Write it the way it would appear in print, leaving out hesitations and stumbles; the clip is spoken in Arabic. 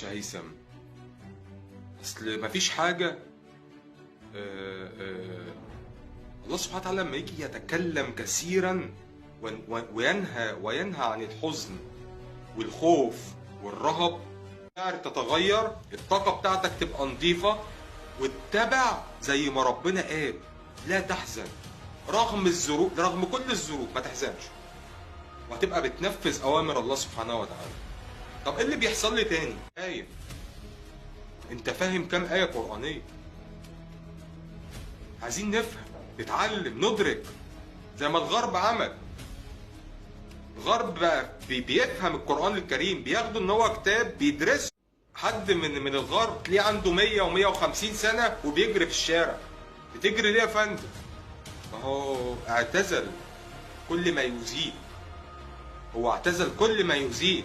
هيثم، اصل مفيش حاجه. الله سبحانه وتعالى لما يجي يتكلم كثيرا وينهى عن الحزن والخوف والرهب، تتغير، الطاقه بتاعتك تبقى نظيفه واتبع زي ما ربنا قال. لا تحزن رغم الظروف، رغم كل الظروف ما تحزنش، وهتبقى بتنفذ اوامر الله سبحانه وتعالى. طب ايه اللي بيحصل لي تاني؟ آية. انت فاهم كام آية قرآنية؟ عايزين نفهم، نتعلم، ندرك زي ما الغرب عمل. الغرب بقى بيفهم القرآن الكريم، بياخدوا ان هو كتاب بيدرسه. حد من الغرب تلاقيه عنده 100 و150 سنة وبيجري في الشارع. بتجري ليه يا فندم؟ ما هو اعتزل كل ما يؤذيه، هو اعتزل كل ما يؤذيه.